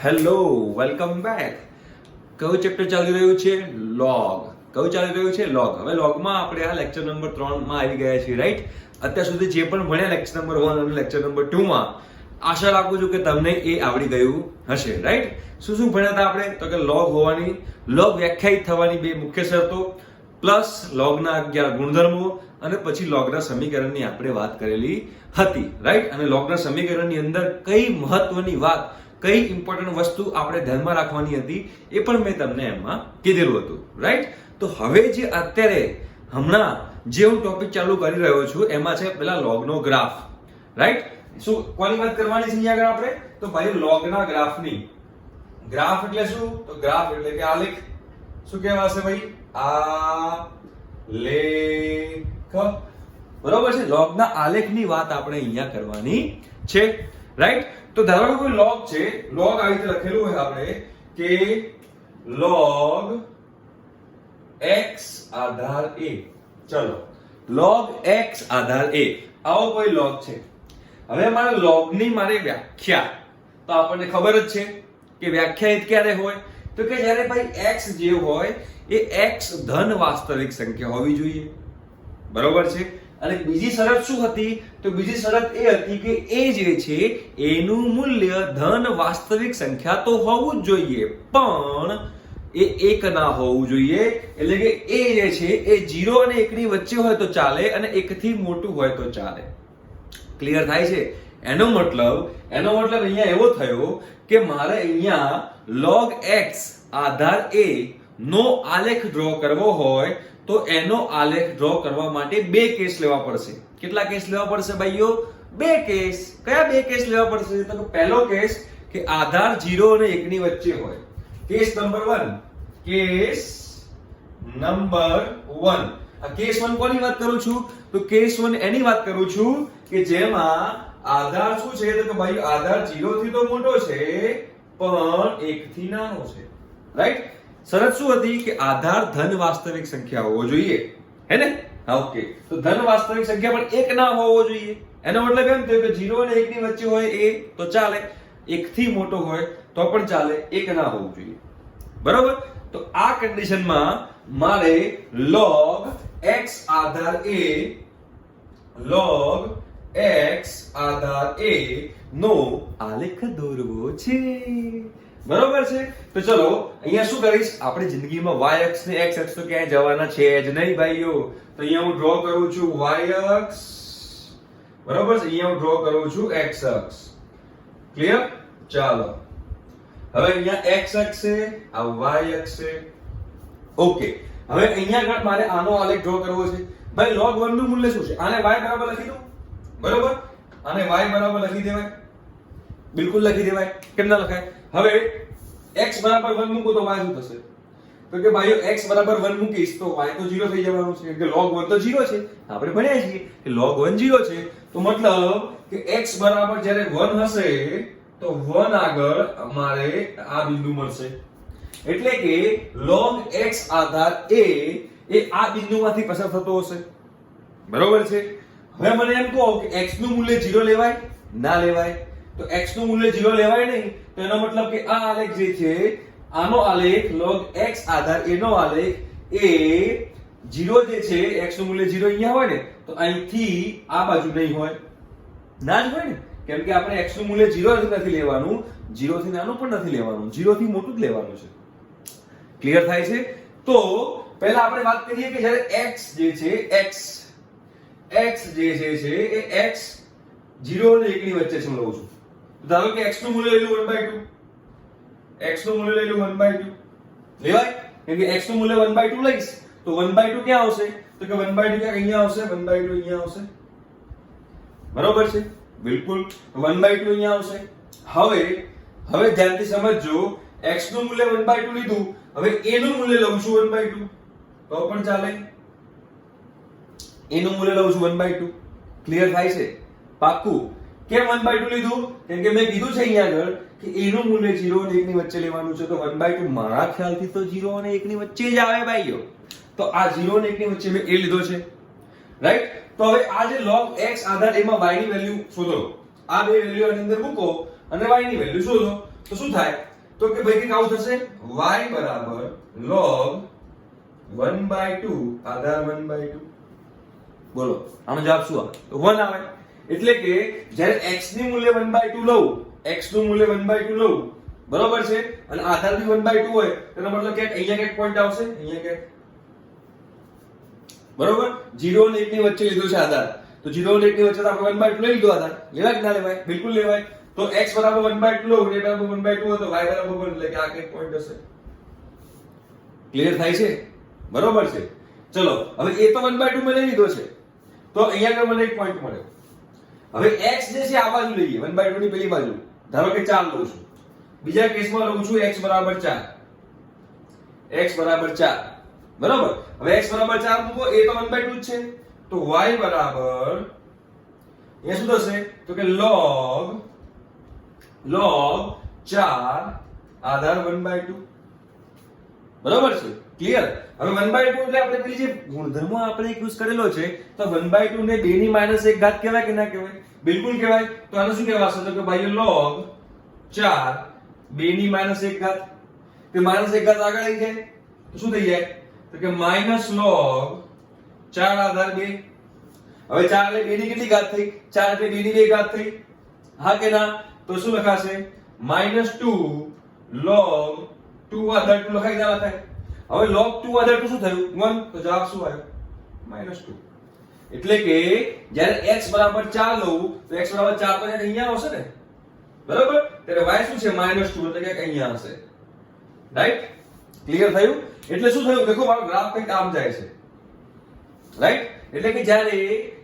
Hello, welcome back. કયું chapter ચાલી રહ્યું છે? લોગ. કયું ચાલી રહ્યું છે? લોગ. હવે લોગમાં આપણે આ લેક્ચર નંબર 3 માં આવી ગયા છીએ, રાઈટ? અત્યાર સુધી જે પણ ભણ્યા લેક્ચર નંબર 1 અને લેક્ચર નંબર 2 માં, આશા રાખું છું કે તમને એ આવડી ગયું હશે, રાઈટ? શું શું ભણ્યા હતા આપણે? તો કે લોગ હોવાની, લોગ વ્યાખ્યાયિત થવાની બે મુખ્ય શરતો, પ્લસ લોગના 11 ગુણધર્મો અને પછી લોગના સમીકરણની આપણે વાત કરેલી હતી, રાઈટ? અને લોગના સમીકરણની અંદર કઈ મહત્વની વાત, કઈ ઇમ્પોર્ટન્ટ વસ્તુ આપણે ધ્યાનમાં રાખવાની હતી એ પણ મેં તમને એમાં કીધેલું હતું, રાઈટ? તો હવે જે અત્યારે હમણાં જે હું ટોપિક ચાલુ કરી રહ્યો છું એમાં છે પેલા લોગનો ગ્રાફ, રાઈટ? શું કોની વાત કરવાની છે અહીંયા આગળ આપણે? તો ભાઈ લોગના ગ્રાફની. ગ્રાફ એટલે શું? તો ગ્રાફ એટલે કે આલેખ. શું કહેવાશે ભાઈ? આલેખ. બરોબર છે? લોગના આલેખની વાત આપણે અહીંયા કરવાની છે, રાઈટ? તો ધારો કે કોઈ લોગ છે, લોગ આવી રીતે લખેલું હોય આપણે કે લોગ x આધાર a. ચલો, લોગ x આધાર a આવો કોઈ લોગ છે. હવે મારે લોગની વ્યાખ્યા તો આપણને ખબર જ છે કે વ્યાખ્યાયિત ક્યારે હોય? તો કે જ્યારે ભાઈ x જે હોય એ x ધન વાસ્તવિક સંખ્યા હોવી જોઈએ, બરોબર છે? અને બીજી શરત શું હતી? તો બીજી શરત એ હતી કે એ જે છે એનું મૂલ્ય ધન વાસ્તવિક સંખ્યા તો હોવું જ જોઈએ, પણ એ એક ના હોવું જોઈએ. એટલે કે એ જે છે એ 0 અને 1 ની વચ્ચે હોય તો ચાલે અને 1 થી મોટું હોય તો ચાલે. ક્લિયર થાય છે? એનો મતલબ અહીંયા એવો થયો કે મારે અહીંયા log x આધાર a નો આલેખ ડ્રો કરવો હોય તો એનો આલેખ ડ્રો કરવા માટે બે કેસ લેવા પડશે. કેટલા કેસ લેવા પડશે ભાઈઓ? બે કેસ. કયા બે કેસ લેવા પડશે? તો પહેલો કેસ કે આધાર 0 અને 1 ની વચ્ચે હોય. Case number 1. Case number 1. આ કેસ 1 કોની વાત કરું છું? તો કેસ 1 એની વાત કરું છું કે જેમાં આધાર શું છે? તો કે ભાઈ આધાર 0 થી તો મોટો છે પણ 1 થી નાનો છે, રાઈટ? શરત શું હતી? કે આધાર ધન વાસ્તવિક સંખ્યા હોવો જોઈએ, હે ને? હા, ઓકે. તો ધન વાસ્તવિક સંખ્યા પણ 1 ના હોવો જોઈએ. એનો મતલબ એમ થયો કે 0 અને 1 ની વચ્ચે હોય એ તો ચાલે, 1 થી મોટો હોય તો પણ ચાલે, 1 ના હોવું જોઈએ, બરોબર? તો આ કન્ડિશનમાં મારે log x આધાર a નો આલેખ દોરવો છે, બરોબર છે? તો ચલો અહીંયા શું કરીશ? આપણે જિંદગીમાં y અક્ષ ને x અક્ષ તો ક્યાંય જવાના છે જ નહીં ભાઈઓ. તો અહીંયા હું ડ્રો કરું છું y અક્ષ, બરોબર છે? અહીંયા હું ડ્રો કરું છું x અક્ષ. ક્લિયર? ચાલો, હવે અહીંયા x અક્ષ છે, આ y અક્ષ છે. ઓકે, હવે અહીંયા આગળ મારે આનો આલેખ ડ્રો કરવો છે. ભાઈ log 1 નું મૂલ્ય શું છે? આને y બરાબર લખી દો, બરોબર? આને y બરાબર લખી દેવાય, બિલકુલ લખી દેવાય. કેમ ના લખાય? હવે x બરાબર 1 મૂકો તો y શું થશે? તો કે ભાઈઓ x બરાબર 1 મૂકીશ તો y તો 0 થઈ જવાનું છે, કે log 1 તો 0 છે. આપણે ભણ્યા છીએ કે log 1 0 છે, તો મતલબ કે x બરાબર જ્યારે 1 હશે તો 1 આગળ અમારે આ બિંદુ મળશે. એટલે કે log x આધાર a એ આ બિંદુમાંથી પસાર થતો હશે, બરોબર છે? હવે મને એમ કહો કે x નું મૂલ્ય 0 લેવાય? ના લેવાય. તો x નું મૂલ્ય 0 લેવાય નહીં, તો એનો મતલબ કે આ આલેખ જે છે, આનો આલેખ log x આધાર a નો આલેખ એ 0 જે છે, x નું મૂલ્ય 0 અહીંયા હોય ને તો અહીંથી આ બાજુ નહીં હોય, ના જ હોય ને, કેમ કે આપણે x નું મૂલ્ય 0 નથી લેવાનું, 0 થી નાનું પણ નથી લેવાનું, 0 થી મોટું જ લેવાનું છે. ક્લિયર થાય છે? તો પહેલા આપણે વાત કરીએ કે જ્યારે x જે છે, x જે છે એ x 0 અને 1 ની વચ્ચે છે. હું લઉં છું ધારો કે x નું મૂલ્ય લઈ લઉં 1/2. x નું મૂલ્ય લઈ લઉં 1/2 લેવાય? કેમ કે x નું મૂલ્ય 1/2 લઈશ તો 1/2 ક્યાં આવશે? તો કે 1/2 ક્યાં અહીંયા આવશે, 1/2 અહીંયા આવશે, બરોબર છે? બિલકુલ, 1/2 અહીંયા આવશે. હવે ધ્યાનથી સમજજો, x નું મૂલ્ય 1/2 લીધું, હવે a નું મૂલ્ય લઉં છું 1/2 તો પણ ચાલે. a નું મૂલ્ય લઉં છું 1/2. ક્લિયર થાય છે? પાક્કું? કેમ 1/2 લીધું? કેમ કે મેં કીધું છે અહીંયા આગળ કે a નું મૂલ્ય 0 અને 1 ની વચ્ચે લેવાનું છે, તો 1/2 મારા ખ્યાલથી તો 0 અને 1 ની વચ્ચે જ આવે ભાઈઓ. તો આ 0 અને 1 ની વચ્ચે મેં a લીધો છે, રાઈટ? તો હવે આ જે log x આધાર a માં y ની વેલ્યુ શોધો. આ બે વેલ્યુ આની અંદર મૂકો અને y ની વેલ્યુ શોધો તો શું થાય? તો કે ભાઈ કે આવું થશે y બરાબર log 1/2 આધાર 1/2. બોલો આનો જવાબ શું આવે? તો 1 આવે. એટલે કે જ્યારે x ની મૂલ્ય 1/2 લઉં, x નું મૂલ્ય 1/2 લઉં, બરોબર છે, અને આધાર બી 1/2 હોય, તેનો મતલબ કે અહીંયા ક્યાંક પોઈન્ટ આવશે, અહીંયા ક્યાંક, બરોબર. 0 અને 1 ની વચ્ચે લીધો છે આધાર, તો 0 અને 1 ની વચ્ચે તો આપણે 1/2 લઈ લીધો આધાર. લેવાય કે ના લેવાય? બિલકુલ લેવાય. તો x બરાબર 1/2 લઉં, y બરાબર 1/2 હોય તો y બરાબર 1, એટલે કે આ કઈ પોઈન્ટ હશે. ક્લિયર થાય છે? બરોબર છે. ચલો હવે એ તો 1/2 મેં લઈ લીધો છે, તો અહીંયા આગળ મને એક પોઈન્ટ મળ્યો. હવે x જે છે આ બાજુ લઈએ, 1/2 ની પેલી બાજુ, ધારો કે 4 લઉં છું. બીજા કેસમાં લઉં છું x બરાબર 4, x બરાબર 4, બરાબર. હવે x બરાબર 4 મૂકો, એ તો 1/2 જ છે, તો y બરાબર એ શું થશે? તો કે log 4 આધાર 1/2. બરાબર છે. ક્લિયર? હવે 1/2 એટલે આપણે પેલી જે ગુણધર્મ આપણે એક યુઝ કરેલો છે, તો 1/2 ને 2 ની -1 ઘાત કહેવાય કે ના કહેવાય? બિલકુલ કહેવાય. તો આને શું કહેવાશે? તો કે ભાઈ log 4 2 ની -1 ઘાત. તે -1 ઘાત આગળ આવી જાય તો શું થઈ જાય? તો કે -log 4 આધાર 2. હવે 4 એટલે 2 ની કેટલી ઘાત થઈ? 4 એટલે 2 ની 2 ઘાત થઈ. હા કે ના? તો શું લખાશે? -2 log 2 આધાર 2 લખાઈ દેવા થાય. હવે log 2 આધાર 2 શું થયું? 1. તો જવાબ શું આવ્યો? -2. એટલે કે જ્યારે x બરાબર 4 લઉં, તો x બરાબર 4 તો અહીંયા આવશે ને, બરાબર. ત્યારે y શું છે? -2, એટલે કે અહીંયા હશે. રાઈટ? ક્લિયર થયું? એટલે શું થયું? દેખો મારો ગ્રાફ કંઈક આમ જાય છે, રાઈટ. એટલે કે જ્યારે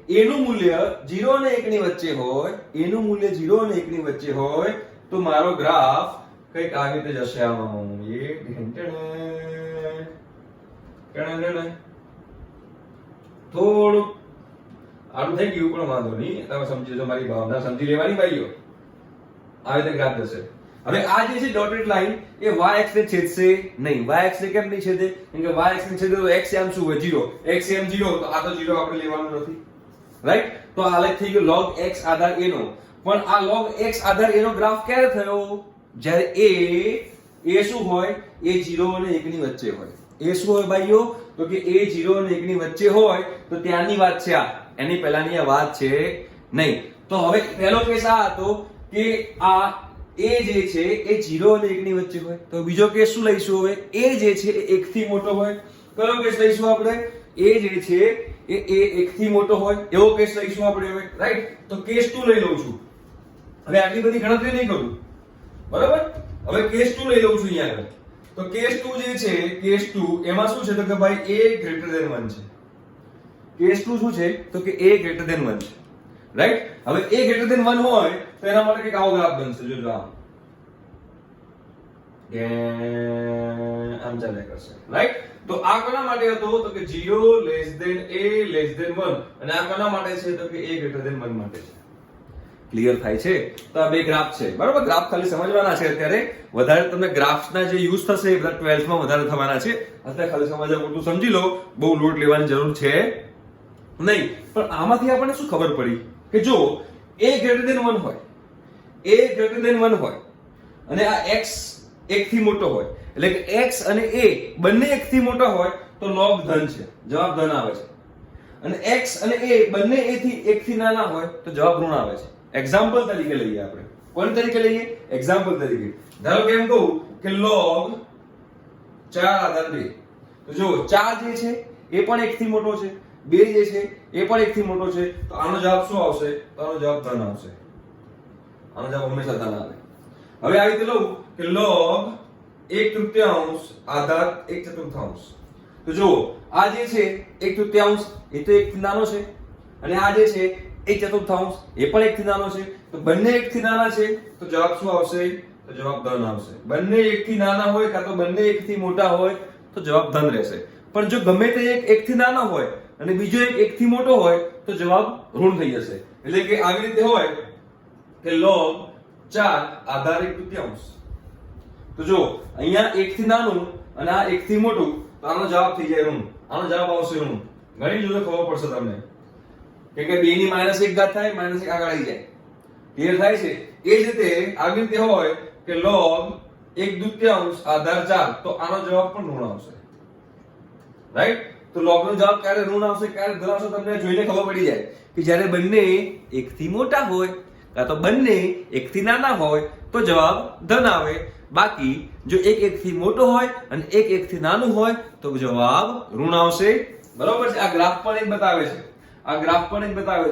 a નું મૂલ્ય 0 અને 1 ની વચ્ચે હોય, a નું મૂલ્ય 0 અને 1 ની વચ્ચે હોય, તો મારો ગ્રાફ કંઈક આવી રીતે જશે આમ. એ થોડું આનું થઈ ગયું, પણ વાંધો નહીં, તમે સમજી લો, મારી ભાવના સમજી લેવાની ભાઈઓ. આવી રીતે ગ્રાફ જશે. હવે આ જે છે ડોટેડ લાઈન, એ y અક્ષ ને છેદશે નહીં. y અક્ષ ને કેમ નહીં છેદે? કેમ કે y અક્ષ ને છેદે તો x એમ શું હોય? 0. x એમ 0, તો આ તો 0 આપણે લેવાનું નથી, રાઈટ. તો આ લેખ થઈ ગયો log x આધાર a નો. પણ આ log x આધાર a નો ગ્રાફ ક્યારે થયો? જ્યારે a શું હોય? એ 0 અને 1 ની વચ્ચે હોય. એ શું હોય ભાઈઓ? તો કે એ 0 અને 1 ની વચ્ચે હોય, તો ત્યાંની વાત છે આ, એની પહેલાની આ વાત છે નહીં. તો હવે પહેલો કેસ આ હતો કે આ a જે છે એ 0 અને 1 ની વચ્ચે હોય. તો બીજો કેસ શું લઈશું હવે? a જે છે એ 1 થી મોટો હોય. કયો કેસ લઈશું આપણે? a જે છે એ 1 થી મોટો હોય, એવો કેસ લઈશું આપણે હવે, રાઈટ. તો કેસ 2 લઈ લઉં છું. હવે આટલી બધી ગણતરી નહીં કરું, બરાબર. હવે કેસ 2 લઈ લઉં છું અહીંયા આગળ. તો કેસ 2 જે છે, કેસ 2 એમાં શું છે? તો કે ભાઈ a greater than 1 છે. કેસ 2 શું છે? તો કે a greater than 1 છે, રાઈટ. હવે a greater than 1 હોય તો એના માટે કંઈક આવો ગ્રાફ બનશે. જો આમ ચાલે કરશે, રાઈટ. તો આ કોના માટે હતો? તો કે 0 less than a less than 1. અને આ કોના માટે છે? તો કે a greater than 1 માટે છે. ક્લિયર થાય છે? તો આ બે ગ્રાફ છે, બરાબર. ગ્રાફ ખાલી સમજવાના છે અત્યારે. વધારે તમને ગ્રાફ્સના જે યુઝ થશે એ બધા 12th માં વધારે થવાના છે. અત્યારે ખાલી સમજવા પૂરતું સમજી લો, બહુ લોડ લેવાની જરૂર છે નહીં. પણ આમાંથી આપણને શું ખબર પડી કે જો a greater than 1 હોય, a greater than 1 હોય, અને આ x 1 થી મોટો હોય, એટલે કે x અને a બંને 1 થી મોટા હોય તો log ધન છે, જવાબ ધન આવે છે. અને x અને a બંને a થી 1 થી નાના હોય તો જવાબ ઋણ આવે છે. એક્ઝામ્પલ તરીકે લઈએ આપણે. કોણ તરીકે લઈએ? એક્ઝામ્પલ તરીકે. ધારો કે એમ કહું કે log 4 આધાર 2. તો જો 4 જે છે એ પણ 1 થી મોટો છે, 2 જે છે એ પણ 1 થી મોટો છે, તો આનો જવાબ શું આવશે? તો આનો જવાબ ધન આવશે. આનો જવાબ હંમેશા ધન આવે. હવે આવી રીતે લઉં કે log 1/3 આધાર 1/4. તો જો આ જે છે 1/3 એ તો 1 થી નાનો છે, અને આ જે છે 1/4 એ પણ 1 થી નાનો છે, તો બંને 1 થી નાના છે, તો જવાબ શું આવશે? તો જવાબ ધન આવશે. બંને 1 થી નાના હોય કાં તો બંને 1 થી મોટા હોય તો જવાબ ધન રહેશે. પણ જો ગમે તે એક 1 થી નાનો હોય અને બીજો એક 1 થી મોટો હોય તો જવાબ ઋણ થઈ જશે. એટલે કે આવી રીતે હોય કે log 4 આધાર 1/3. તો જો અહીંયા 1 થી નાનું અને આ 1 થી મોટું, તો આનો જવાબ થઈ જાય ઋણ. આનો જવાબ આવશે ઋણ. ઘણી જોડે ખબર પડશે તમને કે 2 ની -1 ઘાત થાય, -1 આગળ આવી જાય. ક્લિયર થાય છે? એ જ રીતે આવી રીતે હોય કે log 1/2 આધાર 4, તો આનો જવાબ પણ ઋણ આવશે. રાઈટ? તો log નો જવાબ ક્યારે ઋણ આવશે ક્યારે ધન આવશે તમને જોઈને ખબર પડી જાય કે જ્યારે બંને 1 થી મોટા હોય કાં તો બંને 1 થી નાના હોય તો જવાબ ધન આવે. બાકી જો એક 1 થી મોટો હોય અને એક 1 થી નાનું હોય તો જવાબ ઋણ આવશે. બરોબર છે? આ ગ્રાફ પણ એક બતાવે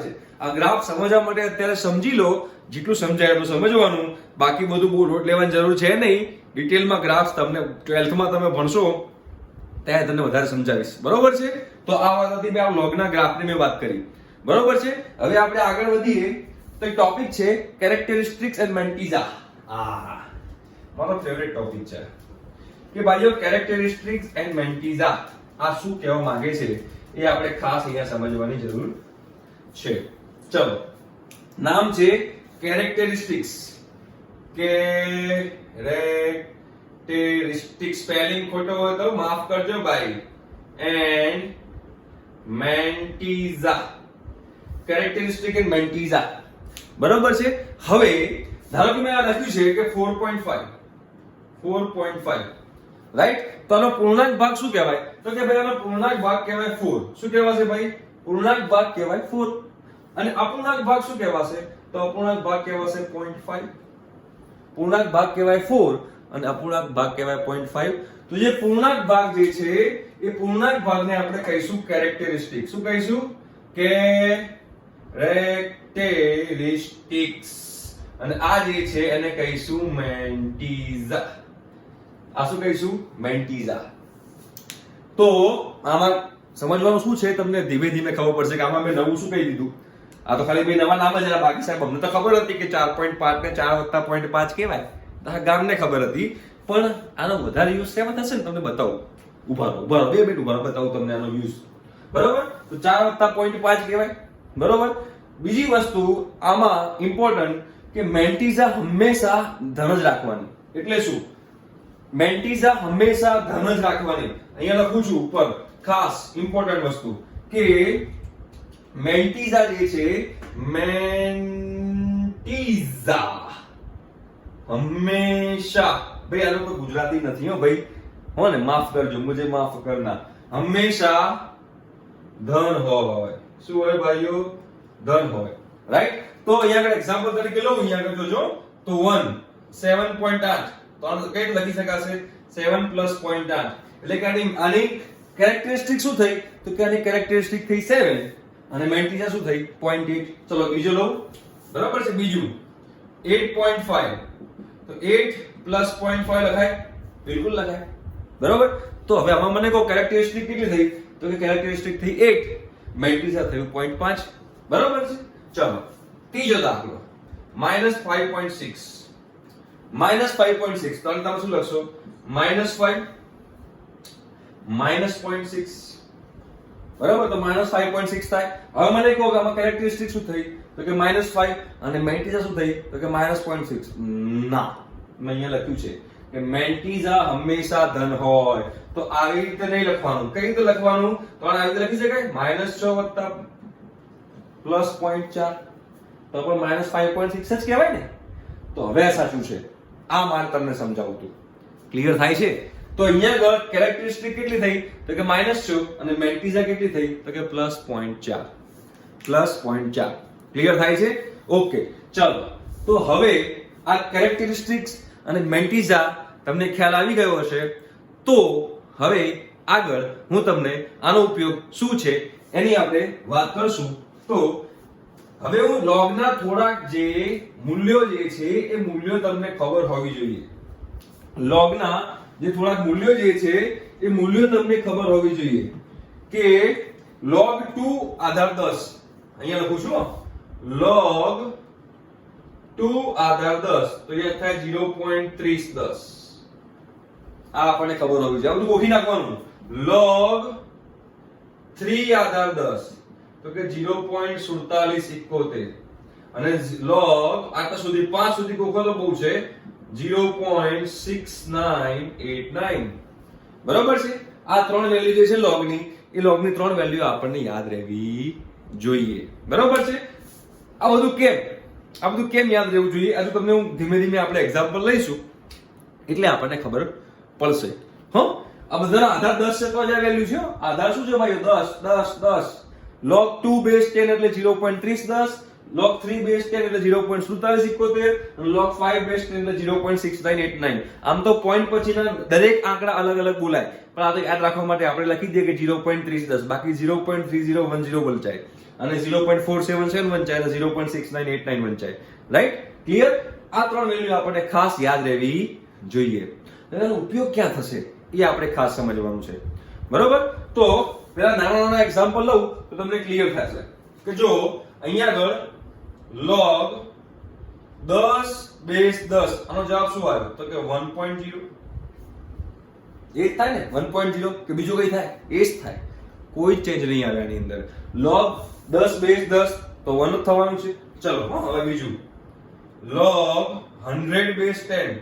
છે. આ ગ્રાફ સમજવા માટે અત્યારે સમજી લો, જેટલું સમજાય એટલું સમજવાનું, બાકી બધું બહુ લોટ લેવાની જરૂર છે નહીં. ડિટેલમાં ગ્રાફ તમને 12th માં તમે ભણશો ત્યારે તમને વધારે સમજાવીશ. બરોબર છે? તો આ વાત હતી મેં આ લોગના ગ્રાફની મેં વાત કરી. બરોબર છે? હવે આપણે આગળ વધીએ તો એક ટોપિક છે કેરેક્ટરિસ્ટિક્સ એન્ડ મેન્ટીઝા. મારો ફેવરેટ ટોપિક છે કે ભાઈઓ કેરેક્ટરિસ્ટિક્સ એન્ડ મેન્ટીઝા આ શું કહેવા માંગે છે એ આપણે ખાસ અહીંયા સમજવાની જરૂર છે. ચલો, નામ છે કેરેક્ટરિસ્ટિક્સ. કેરેક્ટરિસ્ટિક્સ સ્પેલિંગ ખોટો હોય તો માફ કરજો ભાઈ. And mantissa, characteristic and mantissa. બરોબર છે? હવે ધારો કે મેં આ લખ્યું છે કે 4.5 રાઈટ? તો આનો પૂર્ણાંક ભાગ શું કહેવાય? તો કે ભાઈ આનો પૂર્ણાંક ભાગ કહેવાય 4. શું કહેવાશે ભાઈ? પૂર્ણાંક ભાગ કહેવાય 4. અને અપૂર્ણાંક ભાગ શું કહેવાશે? તો અપૂર્ણાંક ભાગ કહેવાશે 0.5. પૂર્ણાંક ભાગ કહેવાય 4 અને અપૂર્ણાંક ભાગ કહેવાય 0.5. તો જે પૂર્ણાંક ભાગ જે છે એ પૂર્ણાંક ભાગને આપણે કહીશું કેરેક્ટરિસ્ટિક. શું કહીશું? કેરેક્ટરિસ્ટિક્સ. અને આ જે છે એને કહીશું મેન્ટીઝા. આ શું કહીશું? મેન્ટીઝા. તો આમાં સમજવાનું શું છે તમને ધીમે ધીમે ખબર પડશે કે આમાં મેં નવું શું કહી દીધું. આ તો ખાલી બે નવા નામ જ હતા, બાકી સાહેબ અમને તો ખબર હતી કે 4.5 ને 4 વત્તા 0.5 કહેવાય. આ ગામને ખબર હતી, પણ આનો વધારે યુઝ શેમાં થશે ને તમને બતાવું. ઉભા રહો 2 મિનિટ ઉભા રહો, બતાવું તમને આનો યુઝ. બરોબર? તો 4 વત્તા 0.5 કહેવાય. બરોબર? બીજી વસ્તુ આમાં ઇમ્પોર્ટન્ટ કે મેન્ટીઝા હંમેશા ધન જ રાખવાની. એટલે શું? મેન્ટીઝા હંમેશા ધન જ રાખવાની. અહીંયા લખું છું ઉપર ખાસ ઇમ્પોર્ટન્ટ વસ્તુ કે મેન્ટીઝા જે છે, મેન્ટીઝા હંમેશા, ભાઈ આનો કોઈ ગુજરાતી નથી હો ભાઈ, હો ને, માફ કરજો, મુજે માફ કરના. હંમેશા ધન હોય. શું હોય ભાઈઓ? ધન હોય. રાઈટ? તો અહીંયા આગળ એક્ઝામ્પલ તરીકે લઉં, અહીંયા આગળ જોજો તો 1 7.8 તો આનો કઈ લખી શકાશે? 7 + 0.8 એટલે કે આની કેરેક્ટરિસ્ટિક શું થઈ? તો કે આની કેરેક્ટરિસ્ટિક થઈ 7 અને મેન્ટીઝા શું થઈ? 0.8. ચલો બીજો લઉં. બરાબર છે? બીજું 8.5 તો 8 + 0.5 લખાય? બિલકુલ લખાય. બરાબર? તો હવે આમાં મને કહો કેરેક્ટરિસ્ટિક કેટલી થઈ? તો કે કેરેક્ટરિસ્ટિક થઈ 8, મેન્ટીઝા થયું 0.5. બરાબર છે? ચલો ત્રીજો દાખલો -5.6. -5.6 તો તમે શું લખશો? -5 -0.6. બરાબર? તો -5.6 થાય. હવે મને કહો કે આમાં કેરેક્ટરિસ્ટિક શું થઈ? તો કે -5 અને મેન્ટીઝા શું થઈ? તો કે -0.6. ના, મેં અહીંયા લખ્યું છે કે મેન્ટીઝા હંમેશા ધન હોય. તો આવી રીતે નહીં લખવાનું. કઈ રીતે લખવાનું? તો આવી રીતે લખી શકાય -6 વત્તા +0.4 તો પણ -5.6 જ કહેવાય ને. તો હવે આ સાચું છે. આ મારે તમને સમજાવું તું. ક્લિયર થાય છે? તો અહીંયા આગળ કેરેક્ટરિસ્ટિક કેટલી થઈ? તો કે -6 અને મેન્ટીઝા કેટલી થઈ? તો કે +0.4. +0.4. ક્લિયર થાય છે? ઓકે, ચલો. તો હવે આ કેરેક્ટરિસ્ટિક્સ અને મેન્ટીઝા તમને ખ્યાલ આવી ગયો હશે. તો હવે આગળ હું તમને આનો ઉપયોગ શું છે એની આપણે વાત કરશું. તો હવે હું લોગના થોડાક જે મૂલ્યો જે છે એ મૂલ્યો તમને ખબર હોવી જોઈએ. લોગના જે થોડાક મૂલ્યો જે છે એ મૂલ્યો તમને ખબર હોવી જોઈએ કે log 2 આધાર 10 અહીંયા લખું છું. log 2 આધાર 10 તો એ થાય 0.3010. આ આપણને ખબર હોવી જોઈએ. આ બધું ગોખી નાખવાનું. log 3 આધાર 10 તો કે 0.4771 અને log આટલા સુધી 5 સુધી ગોખો તો બહુ છે 0.6989. બરાબર છે? આ ત્રણ વેલ્યુ જે છે લોગની, એ લોગની ત્રણ વેલ્યુ આપણને યાદ રહેવી જોઈએ. બરાબર છે? આ બધું કેમ યાદ રહેવું જોઈએ? આજે તમને હું ધીમે ધીમે આપણે એક્ઝામ્પલ લઈશું એટલે આપણને ખબર પડશે. હો, આ બધાનો આધાર 10 છે તો જ આ વેલ્યુ છે. આધાર શું છે ભાઈઓ? 10 10 10. log 2 base 10 એટલે 0.3010, log 3 base 10 એટલે 0.4771 અને log 5 base 10 એટલે 0.6989. આમ તો પોઈન્ટ પછીના દરેક આંકડા અલગ અલગ બોલાય, પણ આ તો યાદ રાખવા માટે આપણે લખી દઈએ કે 0.3010, બાકી 0.3010 વંચાય અને 0.4771 વંચાય અને 0.6989 વંચાય. રાઈટ? ક્લિયર? આ ત્રણ વેલ્યુ આપણને ખાસ યાદ રહેવી જોઈએ. એનો ઉપયોગ ક્યાં થશે એ આપણે ખાસ સમજવાનું છે. બરોબર? તો પેલા નાના નાના એક્ઝામ્પલ લઉં તો તમને ક્લિયર થશે કે જો અહીંયા આગળ log 10 base 10 આનો જવાબ શું આવ્યો? તો કે 1.0. એ જ થાય ને 1.0 કે બીજું કઈ થાય? એ જ થાય. કોઈ ચેન્જ નહીં આવે આની અંદર. log 10 base 10 તો 1 જ થવાનું છે. ચલો હવે બીજું log 100 base 10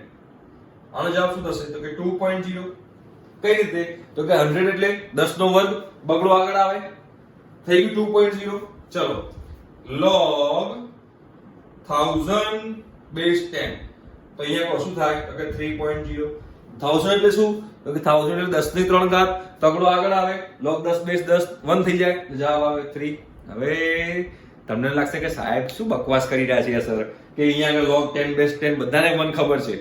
આનો જવાબ શું થશે? તો કે 2.0. કઈ રીતે? તો કે 100 એટલે 10 નો વર્ગ, બગડો આગળ આવે, થઈ ગયું 2.0. ચલો log 1000 base 10 તો અહીંયા કો શું થાય? તો કે 3.0. 1000 એટલે શું? તો કે 1000 એટલે 10 ની 3 ઘાત, તગડો આગળ આવે, log 10 base 10 1 થઈ જાય, જવાબ આવે 3. હવે તમને લાગશે કે સાહેબ શું બકવાસ કરી રહ્યા છે સર, કે અહીંયા આગળ log 10 base 10 બધાને 1 ખબર છે,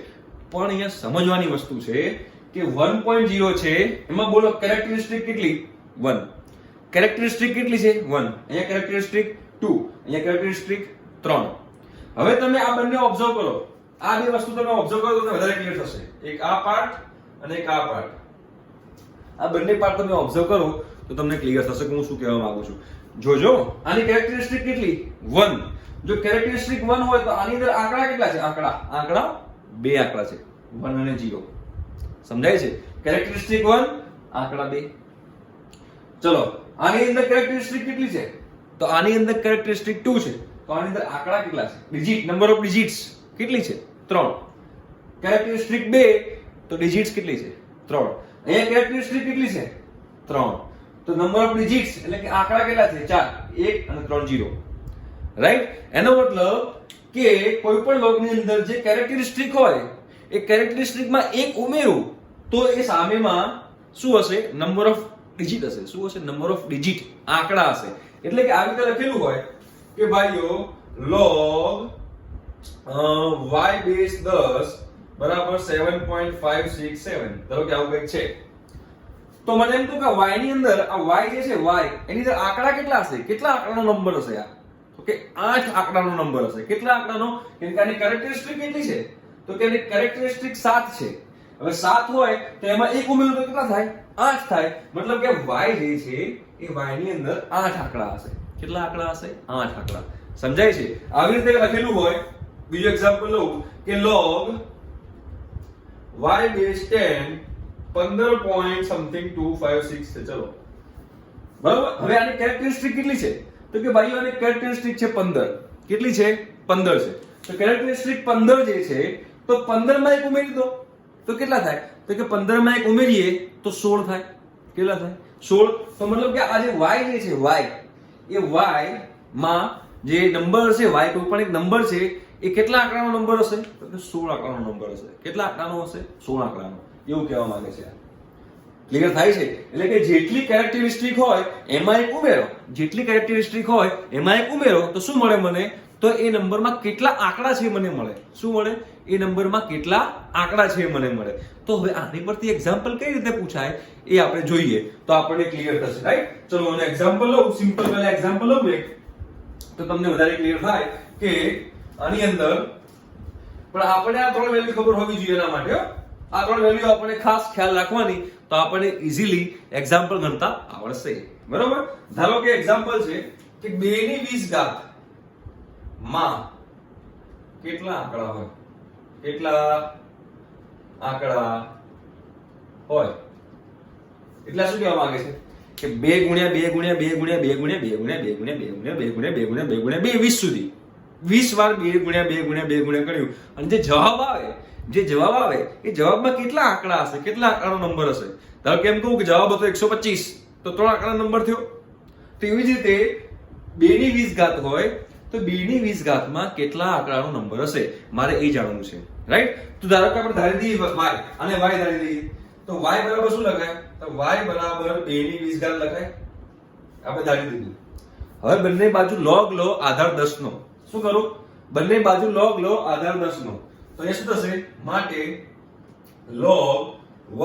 પણ અહીંયા સમજવાની વસ્તુ છે કે 1.0 છે એમાં બોલો કેરેક્ટરિસ્ટિક કેટલી? 1. કેરેક્ટરિસ્ટિક કેટલી છે? 1. અહીંયા કેરેક્ટરિસ્ટિક 2, અહીંયા કેરેક્ટરિસ્ટિક 3. હવે તમે આ બંને ઓબ્ઝર્વ કરો, આ બે વસ્તુ તમે ઓબ્ઝર્વ કરો તો તમને વધારે ક્લિયર થશે. એક આ પાર્ટ અને એક આ પાર્ટ. આ બંને પાર્ટ તમે ઓબ્ઝર્વ કરો તો તમને ક્લિયર થશે કે હું શું કહેવા માંગુ છું. જોજો, આની કેરેક્ટરિસ્ટિક કેટલી? 1. જો કેરેક્ટરિસ્ટિક 1 હોય તો આની અંદર આંકડા કેટલા છે? આંકડા બે આંકડા છે, 1 અને 0. સમજાય છે? કેરેક્ટરિસ્ટિક 1, આંકડા 2. ચલો આની અંદર કેરેક્ટરિસ્ટિક કેટલી છે? તો આની અંદર કેરેક્ટરિસ્ટિક 2 છે, તો આની અંદર આંકડા કેટલા છે? ડિજિટ, નંબર ઓફ ડિજિટ્સ કેટલી છે? 3. કેરેક્ટરિસ્ટિક 2 તો ડિજિટ્સ કેટલી છે? 3. અહીંયા કેરેક્ટરિસ્ટિક કેટલી છે? 3. તો નંબર ઓફ ડિજિટ્સ એટલે કે આંકડા કેટલા છે? 4, 1 અને 3 0. રાઈટ? એનો મતલબ કે કોઈ પણ લોગની અંદર જે કેરેક્ટરિસ્ટિક હોય એ કેરેક્ટરિસ્ટિકમાં એક ઉમેરું તો એ સામેમાં શું હશે? નંબર ઓફ ડિજિટ હશે. શું હશે? નંબર ઓફ ડિજિટ, આંકડા હશે. એટલે કે આવી રીતે લખેલું હોય કે ભાઈઓ log y base 10 બરાબર 7.567. ધારો કે આવું કંઈક છે તો મને એમ તો કે y ની અંદર આ y જે છે y એની અંદર આંકડા કેટલા હશે? કેટલા આંકડાનો નંબર હશે? આ તો કે 8 આંકડાનો નંબર હશે. કેટલા આંકડાનો? કેમ કે આની કેરેક્ટરિસ્ટિક કેટલી છે? તો કે આની કેરેક્ટરિસ્ટિક 7 છે. હવે 7 હોય તો એમાં એક ઉમેરો તો કેટલા થાય? 8 થાય. મતલબ કે y જે છે એ y ની અંદર 8 આંકડા હશે. કેટલા આંકડા હશે? 8 આંકડા. સમજાય છે? આવી રીતે લખેલું હોય. બીજો એક્ઝામ્પલ લઉં કે log y base 10 15 point something 256 છે. ચલો બરાબર. હવે આની કેરેક્ટરિસ્ટિક કેટલી છે? તો કે ભાઈઓ આની કેરેક્ટરિસ્ટિક છે 15. કેટલી છે? 15 છે. તો કેરેક્ટરિસ્ટિક 15 જે છે તો 15 માં એક ઉમેરી દો તો કેટલા થાય? તો કે 15 માં એક ઉમેરીએ તો 16 થાય. કેટલા થાય? 16. તો મતલબ કે આ જે y જે છે y એ y માં જે નંબર છે y કોઈ પણ એક નંબર છે એ કેટલા આંકડાનો નંબર હશે? તો કે 16 આંકડાનો નંબર હશે. કેટલા આંકડાનો હશે? 16 આંકડાનો. એવું કહેવા માંગે છે. ક્લિયર થાય છે? એટલે કે જેટલી કેરેક્ટરિસ્ટિક હોય એમાં એક ઉમેરો, જેટલી કેરેક્ટરિસ્ટિક હોય એમાં એક ઉમેરો તો શું મળે મને? તો એ નંબરમાં કેટલા આંકડા છે મને મળે. શું મળે? એ નંબરમાં કેટલા આંકડા છે મને મળે. તો હવે આની પરથી એક્ઝામ્પલ કઈ રીતે પૂછાય એ આપણે જોઈએ તો આપણને ક્લિયર થશે. રાઈટ? ચલો મને એક્ઝામ્પલ લઉં. સિમ્પલ પહેલા એક્ઝામ્પલ લઉં એક તો તમને વધારે ક્લિયર થાય કે આની અંદર પણ આપણે આ ત્રણ વેલ્યુ ખબર હોવી જોઈએ. એના માટે આ ત્રણ વેલ્યુ આપણે ખાસ ખ્યાલ રાખવાની તો આપણને ઈઝીલી એક્ઝામ્પલ ગણતા આવડશે. બરોબર? ધારો કે એક્ઝામ્પલ છે કે 2 ની 20 ઘાત માં કેટલા આંકડા હોય? કેટલા આંકડા હોય? એટલે શું કહેવા માંગે છે કે 2 ગુણ્યા 2 ગુણ્યા 2 ગુણ્યા 2 ગુણ્યા 2 ગુણ્યા 2 ગુણ્યા 2 ગુણ્યા 2 ગુણ્યા 2 ગુણ્યા 2 ગુણ્યા 2 20 સુધી 20 વાર 2 ગુણ્યા 2 ગુણ્યા 2 ગુણ્યા કર્યું અને જે જવાબ આવે એ જવાબમાં કેટલા આંકડા હશે? કેટલા આંકડાનો નંબર હશે? ધારો કે એમ કહું કે જવાબ હતો 125 તો 3 આંકડાનો નંબર થયો. તો એવી જ રીતે 2 ની 20 ઘાત હોય તો 2 ની 20 ઘાતમાં કેટલા આંકડાનો નંબર હશે? મારે એ જાણવું છે. રાઈટ? તો ધારો કે આપણે ધારી દઈએ y અને y ધારી દઈએ, તો y બરાબર શું લખાય? તો y બરાબર 2 ની 20 ઘાત લખાય. આપણે ધારી દીધું. હવે બંને બાજુ log લો આધાર 10 નો. શું કરું? બંને બાજુ log લો આધાર 10 નો. તો એ શું થશે? માટે log y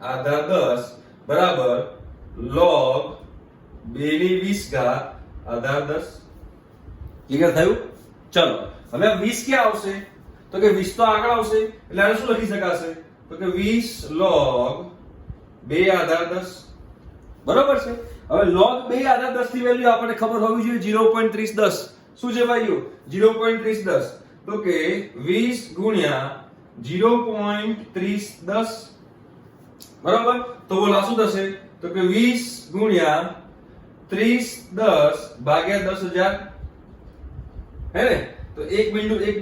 આધાર 10 બરાબર log 2 ની 20 ઘાત આધાર 10. ક્લિયર થયું? ચલો હવે 20 ક્યાં આવશે? તો કે 20 તો આગળ આવશે, એટલે આને શું લખી શકાશે? તો કે 20 log 2 આધાર 10. બરોબર છે? હવે log 2 આધાર 10 ની વેલ્યુ આપણને ખબર હોવી જોઈએ 0.3010. શું છે ભાઈઓ? 0.3010. તો કે 20 ગુણ્યા 0.3010. બરાબર? તો બોલો શું થશે? તો કે 20 ગુણ્યા 3010 ભાગ્યા 10000. હે ને? તો એક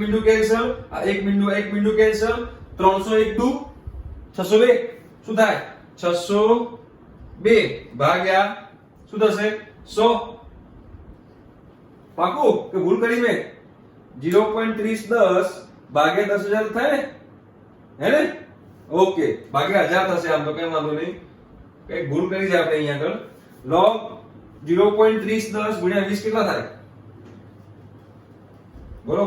બિંદુ કેન્સલ, આ એક બિંદુ કેન્સલ, 301 દુ 602. શું થાય? 602 ભાગ્યા શું થશે? 100. પાકું કે ભૂલ કરી મેં? 0.3010 ભાગ્યા 10000 થાય ને? હે ને? ઓકે, ભાગ્યા 1000 થશે. આમ તો કઈ વાંધો નહીં, કઈ ભૂલ કરી છે આપણે અહીંયા આગળ. log 0.3010 ગુણ્યા 20 કેટલા થાય? બોલો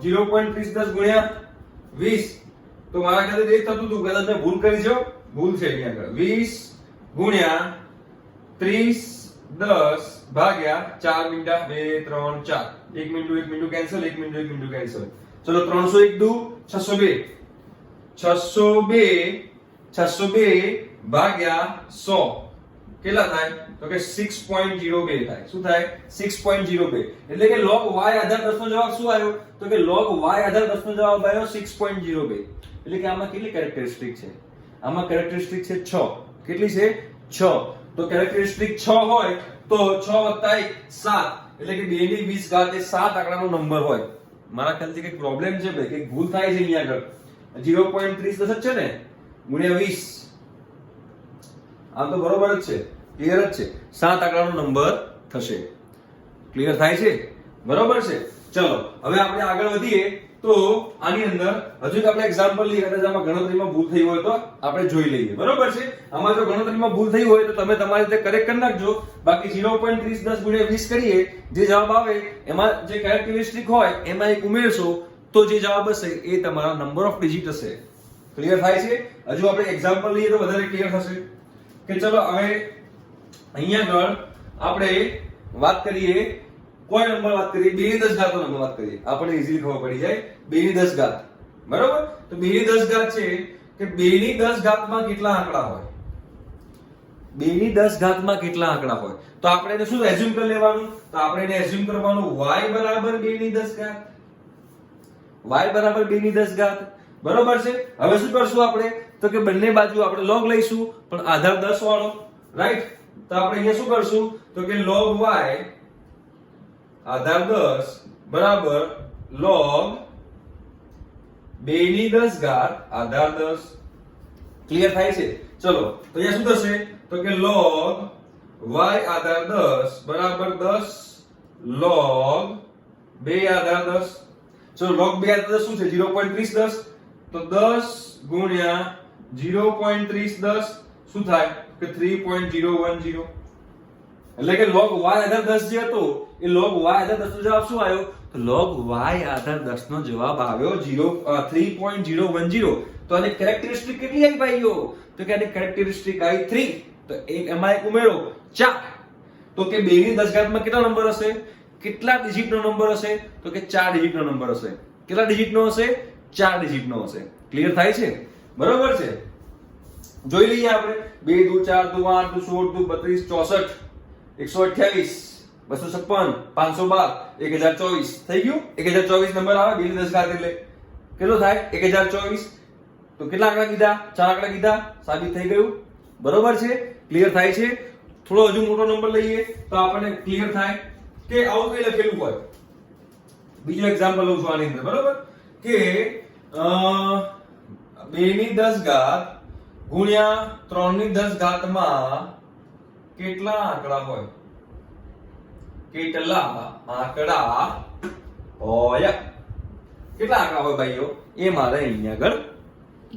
0.3010 ગુણ્યા 20. તો મારા ખ્યાલથી એ થતું હતું, કદાચ મેં ભૂલ કરી છે. ભૂલ છે અહીંયા આગળ. 20 ગુણ્યા 3010 ભાગ્યા 4 મિનિટા 2 3 4. એક મિનિટ કેન્સલ, એક મિનિટ કેન્સલ. ચલો 301 દુ 602. 602 ભાગ્યા 100 કેટલા થાય? તો કે 6.02 થાય. શું થાય? 6.02. એટલે કે log y આધાર 10 નો જવાબ શું આવ્યો? તો કે log y આધાર 10 નો જવાબ આવ્યો 6.02. એટલે કે આમાં કેટલી કેરેક્ટરિસ્ટિક છે? આમાં કેરેક્ટરિસ્ટિક છે 6. કેટલી છે? 6. તો કેરેક્ટરિસ્ટિક 6 હોય તો 6 + 1 7. એટલે કે 2 ની 20 ઘાત એ 7 આંકડાનો નંબર હોય. મારા ખ્યાલથી કંઈક પ્રોબ્લેમ છે ભાઈ, કંઈક ભૂલ થાય છે અહીંયા આગળ. 0.3010 છે ને ગુણ્યા 20. આમ તો બરોબર જ છે, ક્લિયર જ છે. 7 આંકડાનો નંબર થશે. ક્લિયર થાય છે? બરોબર છે. ચલો હવે આપણે આગળ વધીએ. તો આની અંદર હજુ એક આપણે એક્ઝામ્પલ લઈએ. કદાચ આમાં ગણતરીમાં ભૂલ થઈ હોય તો આપણે જોઈ લઈએ. બરોબર છે? આમાં જો ગણતરીમાં ભૂલ થઈ હોય તો તમે તમારી રીતે કરેક્ટ કરી નાખજો. બાકી 0.3010 ગુણ્યા 20 કરીએ, જે જવાબ આવે એમાં જે કેરેક્ટરિસ્ટિક હોય એમાં એક ઉમેરશો તો જે જવાબ હશે એ તમારા નંબર ઓફ ડિજિટ હશે. ક્લિયર થાય છે? હજુ આપણે એક્ઝામ્પલ લઈએ તો વધારે ક્લિયર થશે. કે ચલો હવે અહીંયા આગળ આપણે વાત કરીએ, કોઈ નંબર વાત કરીએ, 2 ની 10 ઘાતનો નંબર વાત કરીએ. આપણે ઈઝીલી ખબર પડી જાય. 2 ની 10 ઘાત. બરોબર? તો 2 ની 10 ઘાત છે કે 2 ની 10 ઘાતમાં કેટલા આંકડા હોય? 2 ની 10 ઘાતમાં કેટલા આંકડા હોય? તો આપણે એને શું એઝ્યુમ કરી લેવાનું? તો આપણે એને એઝ્યુમ કરવાનું y બરાબર 2 ની 10 ઘાત. y બરાબર 2 ની 10 ઘાત. બરોબર છે? હવે શું કરશું આપણે? તો કે બંને બાજુ આપણે log લઈશું, પણ આધાર 10 વાળો. રાઈટ? તો આપણે અહીંયા શું કરશું? તો કે log y આધાર 10 બરાબર log 2 ની 10 ઘાત આધાર 10. ક્લિયર થાય છે? ચલો તો અહીંયા શું થશે? તો કે log y આધાર 10 બરાબર 10 log 2 આધાર 10. ચલો log 2 આધાર 10 શું છે? 0.3010. તો 10 ગુણ્યા 0.3010 શું થાય? કે 3.010. એટલે કે log y આધાર 10 જે હતો એ log y આધાર 10 નો જવાબ શું આવ્યો? તો log y આધાર 10 નો જવાબ આવ્યો 3.010. તો આની કેરેક્ટરિસ્ટિક કેટલી આવી ભાઈઓ? તો કે આની કેરેક્ટરિસ્ટિક આવી 3. તો એક એમાં એક ઉમેરો 4. તો કે 2 ની 10 ઘાતમાં કેટલા નંબર હશે? કેટલા ડિજિટનો નંબર હશે? તો કે 4 ડિજિટનો નંબર હશે. કેટલા ડિજિટનો હશે? 4 ડિજિટનો હશે. ક્લિયર થાય છે? બરોબર છે? જોઈ લઈએ આપણે. 2 દુ 4 દુ 8 દુ 16 દુ 32 64 128 256 512 1024 થઈ ગયું. 1024 નંબર આવે 2 ની 10 ઘાત એટલે કેટલો થાય? 1024. તો કેટલા આંકડા કીધા? 4 આંકડા કીધા. સાબિત થઈ ગયું. બરોબર છે? ક્લિયર થાય છે? થોડો હજુ મોટો નંબર લઈએ તો આપણને ક્લિયર થાય કે આવું કઈ લખેલું હોય. બીજો એક્ઝામ્પલ લઉં છું આની અંદર. બરોબર? કે 2 ની 10 ઘાત ગુણ્યા 3 ની 10 ઘાતમાં કેટલા આંકડા હોય? કેટલા આંકડા હોય? કેટલા આંકડા હોય ભાઈઓ એ મારે અહીંયા આગળ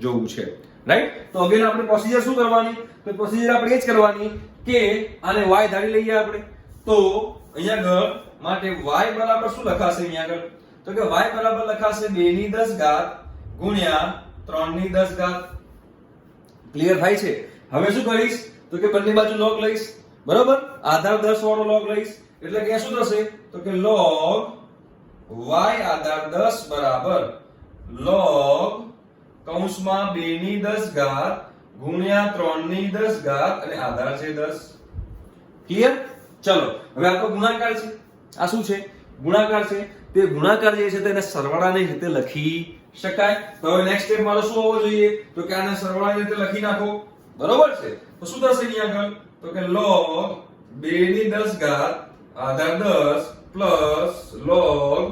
જોવું છે, રાઈટ? તો અગેન આપણે પ્રોસિજર શું કરવાની? તો પ્રોસિજર આપણે એ જ કરવાની કે આને y ધારી લઈએ આપણે. તો અહીંયા આગળ માટે y બરાબર શું લખાશે અહીંયા આગળ? તો કે y બરાબર લખાશે 2 ની 10 ઘાત ગુણ્યા 3 ની 10 ઘાત. ક્લિયર થાય છે? હવે શું કરીશ? તો કે બંને બાજુ log લઈશ, બરોબર? આધાર 10 વાળો log લઈશ એટલે કે શું થશે? તો કે log y આધાર 10 બરાબર log કૌંસમાં 2 ની 10 ઘાત ગુણ્યા 3 ની 10 ઘાત અને આધાર છે 10. ક્લિયર? ચલો હવે આપણો ગુણાકાર છે. આ શું છે? ગુણાકાર છે. તે ગુણાકાર જે છે તેને સરવાળાની રીતે લખી શકાય. તો હવે નેક્સ્ટ સ્ટેપ મારો શું હોવો જોઈએ? તો કે આને સરવાળાની રીતે લખી નાખો, બરોબર છે? તો શું થશે અહીંયા આગળ? તો કે log 2 ની 10 ઘાત આધાર 10 પ્લસ log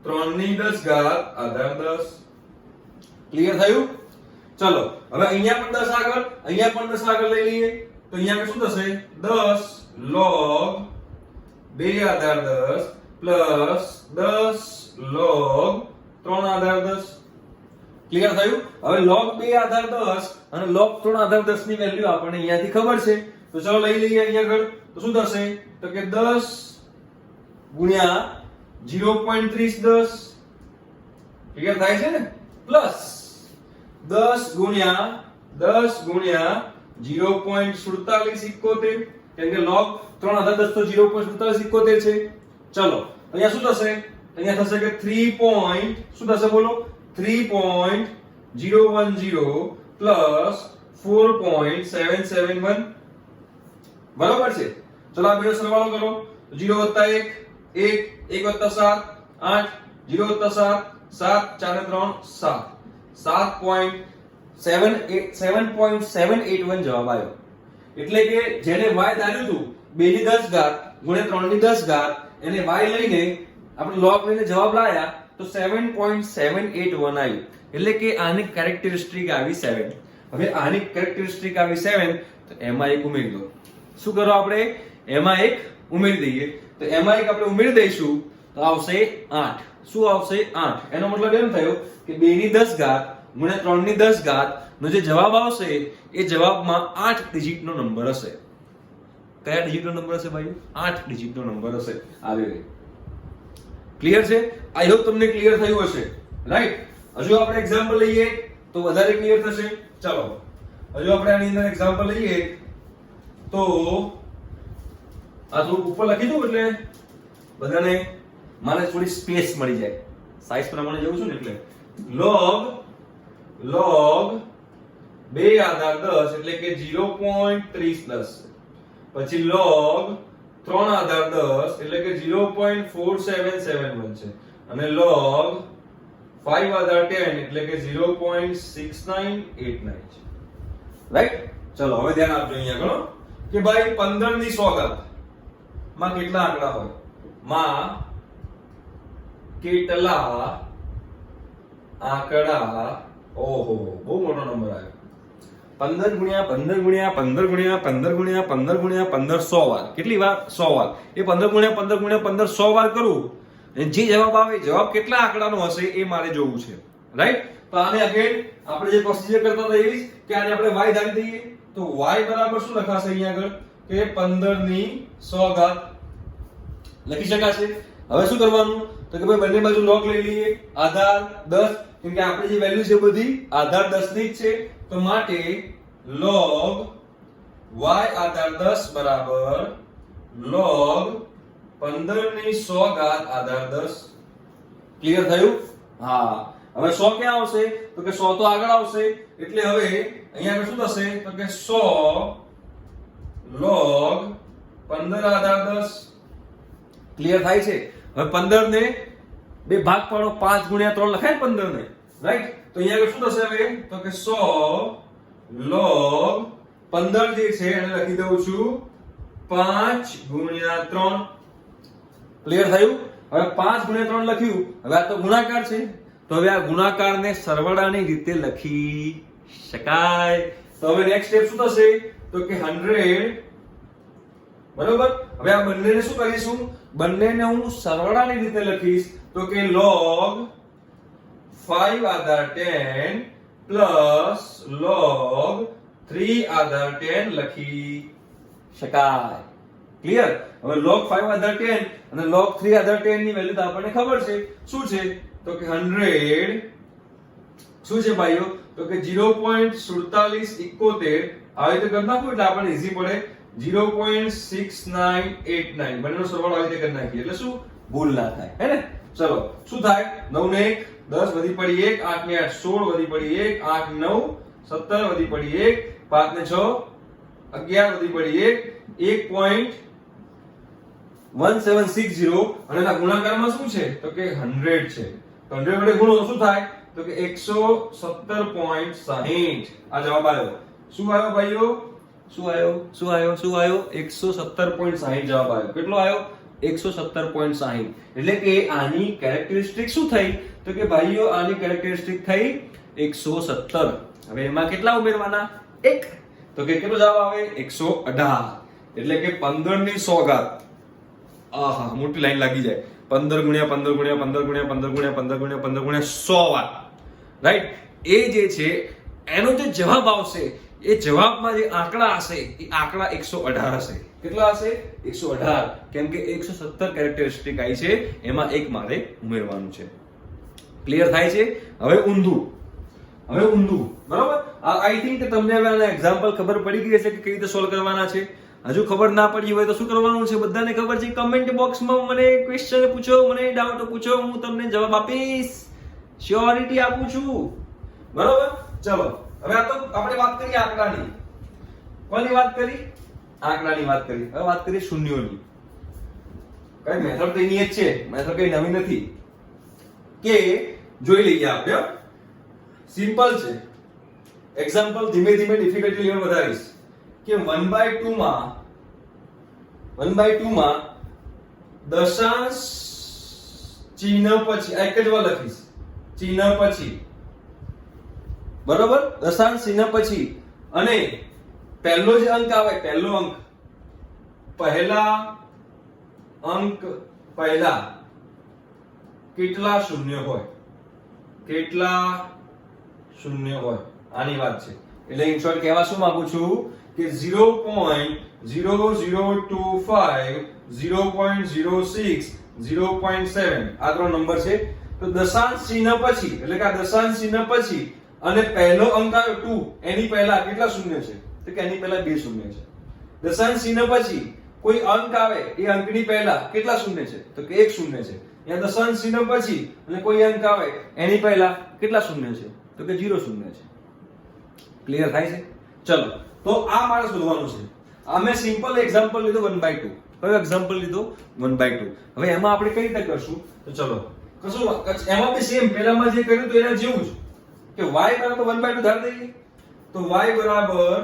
3 ની 10 ઘાત આધાર 10. ક્લિયર થયું? ચલો હવે અહીંયા પણ 10 આગળ, અહીંયા પણ 10 આગળ લઈ લઈએ. તો અહીંયા શું થશે? 10 log 2 આધાર 10 પ્લસ 10 log 3 આધાર 10. ક્લિયર થયું? હવે log 2 આધાર 10 અને log 3 આધાર 10 ની વેલ્યુ આપણને અહીંયાથી ખબર છે. તો ચલો લઈ લઈએ અહીંયા આગળ. તો શું થશે? તો કે 10 ગુણ્યા 0.30 ક્લિયર થાય છે ને? પ્લસ 10 ગુણ્યા 0.4771 કેમ કે log 3 આધાર 10 તો 0.4771 છે. ચલો અહીંયા શું થશે? અહીંયા થશે કે 3. શું થશે બોલો? 3.010 પ્લસ 4.771 બરોબર છે. ચલો આ બેનો સરવાળો કરો. 0 + 1 1 1 + 7 8 0 + 7 7 4 ને 3 7 7.781 જવાબ આવ્યો. એટલે કે જેને y ધાર્યું હતું 2 ની 10 ઘાત ગુણ્યા 3 ની 10 ઘાત એને y લઈને આપણે log લઈને જવાબ લાયા તો 7.781 આવ્યું. એટલે કે આની કેરેક્ટરિસ્ટિક આવી 7. હવે આની કેરેક્ટરિસ્ટિક આવી 7 તો એમાં એક ઉમેરી દો. શું કરો આપણે? એમાં એક ઉમેરી દઈએ. તો એમાં એક આપણે ઉમેરી દઈશું તો આવશે 8. શું આવશે? 8. એનો મતલબ એમ થયો કે 2 ની 10 ઘાત ગુણ્યા 3 ની 10 ઘાત નો જે જવાબ આવશે એ જવાબમાં 8 ડિજિટ નો નંબર હશે. કયા ડિજિટ નો નંબર હશે ભાઈ? 8 ડિજિટ નો નંબર હશે. આવી ક્લિયર છે? આઈ હોપ તમને ક્લિયર થયું હશે, રાઈટ? હજુ આપણે એક્ઝામ્પલ લઈએ તો વધારે ક્લિયર થશે. ચલો હજુ આપણે આની અંદર એક્ઝામ્પલ લઈએ તો આ થોડું ઉપર લખી દઉં એટલે બધાને મારે થોડી સ્પેસ મળી જાય. સાઈઝ પ્રમાણે જવું છું ને એટલે log 2 આધાર 10 એટલે કે 0.30 પછી log 3 આધાર 10 એટલે કે 0.4771 છે અને log 5 આધાર 10 એટલે કે 0.6989 છે, રાઈટ? ચલો હવે ધ્યાન આપજો અહીંયા ગણો કે ભાઈ 15 ની 100 ઘાત માં કેટલા આંકડા હોય? માં કેટલા આંકડા? ઓહો બહુ મોટો નંબર આવ્યો. 15 ગુણ્યા 15 ગુણ્યા 15 ગુણ્યા 15 ગુણ્યા 15 ગુણ્યા 15 100 વાર. કેટલી વાર? 100 વાર. એ 15 ગુણ્યા 15 ગુણ્યા 15 100 વાર કરું અને જે જવાબ આવે જવાબ કેટલા આંકડાનો હશે એ મારે જોવું છે, રાઈટ? તો આને અગેન આપણે જે પ્રોસિજર કરતા હતા એવી કે આને આપણે y ધારી દઈએ. તો y બરાબર શું લખાશે અહીંયા આગળ કે 15 ની 100 ઘાત લખી શકાશે. હવે શું કરવાનું? તો કે ભાઈ બંને બાજુ log લઈ લઈએ. આધાર 10 કેમ કે આપણી જે વેલ્યુ છે બધી આધાર 10 ની જ છે તો માટે log y આધાર 10 બરાબર log 15 ની 100 ઘાત આધાર 10. ક્લિયર થયું? હા. હવે 100 ક્યાં આવશે? તો કે 100 તો આગળ આવશે એટલે હવે અહીંયા શું થશે? તો કે 100 log 15 આધાર 10. ક્લિયર થાય છે? હવે 15 ને બે ભાગ પાડો 5 ગુણ્યા 3 લખાય 15 ને, રાઈટ? તો અહીંયા શું થશે હવે? તો કે 100 log 15 જે છે એને લખી દઉં છું 5 ગુણ્યા 3. ક્લિયર થયું? હવે 5 ગુણ્યા 3 લખ્યું. હવે આ તો ગુણાકાર છે તો હવે આ ગુણાકારને સરવાળાની રીતે લખી શકાય. તો હવે નેક્સ્ટ સ્ટેપ શું થશે? તો કે 100 બરોબર. હવે આ બંનેને શું કરીશું? બંનેને હું સરવાળાની રીતે લખીશ તો કે log 5 આધાર 10 પ્લસ log 3 આધાર 10 લખી શકાય. ક્લિયર? હવે log 5 આધાર 10 અને log 3 આધાર 10 ની વેલ્યુ તો આપણને ખબર છે. શું છે? તો કે 100 શું છે ભાઈઓ? તો કે 0.4771 આવી રીતે કરી નાખો એટલે આપણને ઈઝી પડે. 0.6989 બંનેનો સરવાળો આવી રીતે કરી નાખીએ એટલે શું ભૂલ ના થાય, હે ને? ચલો શું થાય? 9 ને 1 10 વધી પડી 1 8 ને 8 16 વધી પડી 1 8 9 17 વધી પડી 1 5 ને 6 11 વધી પડી 1 1.1760 અને એના ગુણાકારમાં શું છે? તો કે 100 છે. તો 100 વડે ગુણો તો શું થાય? તો કે 117.60. આ જવાબ આવ્યો. શું આવ્યો ભાઈઓ? શું આવ્યો? 117.60 જવાબ આવ્યો. કેટલો આવ્યો? 117.60. એટલે કે આની કેરેક્ટરિસ્ટિક શું થઈ? તો કે ભાઈઓ આની કેરેક્ટરિસ્ટિક થઈ 117. હવે એમાં કેટલા ઉમેરવાના? 1. તો કે કેટલો જવાબ આવે? 118. એટલે કે 15 ની 100 ઘાત. આહા, મોટી લાઈન લાગી જાય. 15 ગુણ્યા 15 ગુણ્યા 15 ગુણ્યા 15 ગુણ્યા 15 ગુણ્યા 15 ગુણ્યા 100 વાર. રાઈટ? એ જે છે એનો જે જવાબ આવશે એ જવાબમાં જે આંકડા હશે એ આંકડા 118 હશે. કેટલા હશે? 118. કેમ કે 117 કેરેક્ટરિસ્ટિક આવી છે, એમાં એક મારે ઉમેરવાનું છે. ક્લિયર થાય છે? હવે ઊંધું. બરાબર? આઈ થિંક કે તમને હવે આના એક્ઝામ્પલ ખબર પડી ગઈ હશે કે કઈ રીતે સોલ્વ કરવાના છે. હજુ ખબર ના પડી હોય તો શું કરવાનું છે? બધાને ખબર છે. કમેન્ટ બોક્સમાં મને ક્વેશ્ચન પૂછો, મને ડાઉટ પૂછો, હું તમને જવાબ આપીશ. શ્યોરિટી આપું છું. બરાબર? ચલો હવે આ તો આપણે વાત કરીએ આંકડાની. કોની વાત કરી? આંકડાની વાત કરી. હવે વાત કરીએ શૂન્યોની. કઈ મેથડ તો એની જ છે, મેથડ કઈ નવી નથી. કે જોઈ લઈએ આપણે. સિમ્પલ છે. એક્ઝામ્પલ ધીમે ધીમે ડિફિકલ્ટી લેવલ વધારીશ. કે 1/2 માં દશાંશ ચિહ્ન પછી એક જ વાર લખીશ. ચિહ્ન પછી, બરોબર? દશાંશ ચિહ્ન પછી અને પહેલો જે અંક આવે, પહેલો અંક પહેલા અંક પહેલા કેટલા શૂન્ય હોય? કેટલા શૂન્ય હોય? આની વાત છે. એટલે ઇન શોર્ટ કહેવા શું માંગુ છું કે 0.0025 0.06 0.7 આ ત્રણ નંબર છે. તો દશાંશ ચિહ્ન પછી એટલે કે આ દશાંશ ચિહ્ન પછી અને પહેલો અંક આવ્યો 2 એની પહેલા કેટલા શૂન્ય છે? તો કે એની પહેલા 2 શૂન્ય છે. દશાંશ ચિહ્ન પછી કોઈ અંક આવે એ અંકની પહેલા કેટલા શૂન્ય છે? તો કે 1 શૂન્ય છે. અહીંયા દશાંશ ચિહ્ન પછી અને કોઈ અંક આવે એની પહેલા કેટલા શૂન્ય છે? તો કે 0 શૂન્ય છે. ક્લિયર થાય છે? ચલો તો આ મારે શોધવાનું છે. આ મેં સિમ્પલ એક્ઝામ્પલ લીધો 1/2. કયો એક્ઝામ્પલ લીધો? 1/2. હવે એમાં આપણે કઈ રીતે કરશું? તો ચલો કશું એમાં બી સેમ પહેલામાં જે કર્યું તો એના જેવું જ કે y બરાબર 1/2 ધાર દઈએ. તો y બરાબર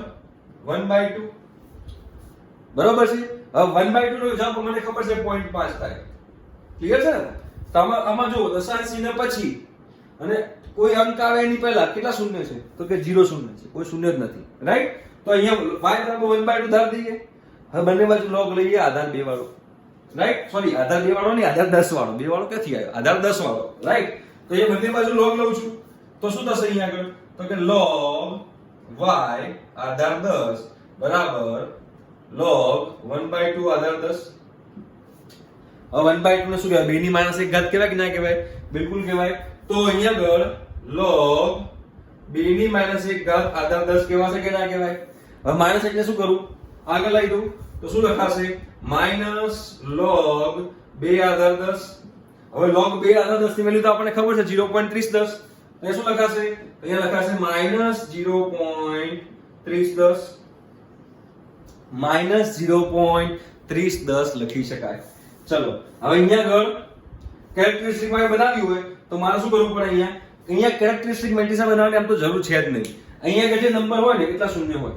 1/2 બરાબર છે. હવે 1/2 નો જવાબ મને ખબર છે 0.5 થાય. ક્લિયર છે ને? તો આમાં જો દશાંશ ચિહ્ન પછી અને કોઈ અંક આવે એની પહેલા કેટલા શૂન્ય છે? તો કે 0 શૂન્ય છે. કોઈ શૂન્ય જ નથી. રાઈટ? તો અહીંયા y બરાબર 1/2 ધાર દઈએ. હવે બંને બાજુ log લઈએ આધાર 2 વાળો. રાઈટ? સોરી, આધાર 2 વાળો નહીં, આધાર 10 વાળો. 2 વાળો ક્યાંથી આવ્યો? આધાર 10 વાળો. રાઈટ? તો એ બંને બાજુ log લઉં છું. તો શું થશે અહીંયા આગળ? તો કે log y આધાર 10 બરાબર log 1/2 આધાર 10. હવે 1/2 ને શું કહેવાય? 2 ની -1 ઘાત કહેવાય કે ના કહેવાય? બિલકુલ કહેવાય. તો અહીંયા આગળ log 2 ની -1 ઘાત આધાર 10 કહેવાશે કે ના કહેવાય? હવે -1 એટલે શું કરું? આગળ લઈ દઉં તો શું લખાશે? -log 2 આધાર 10. હવે log 2 આધાર 10 ની વેલ્યુ તો આપણને ખબર છે 0.3010. તો એ શું લખાશે? અહીંયા લખાશે -0.3010 -0.3010 લખી શકાય. ચલો હવે અહીંયા આગળ કેરેક્ટરિસ્ટિક માં બનાવ્યું હોય તો મારે શું કરવું પડે? અહીંયા કેરેક્ટરિસ્ટિક મેટ્રિક્સ બનાવવાની આમ તો જરૂર છે જ નહીં. અહીંયા જે નંબર હોય ને કેટલા શૂન્ય હોય?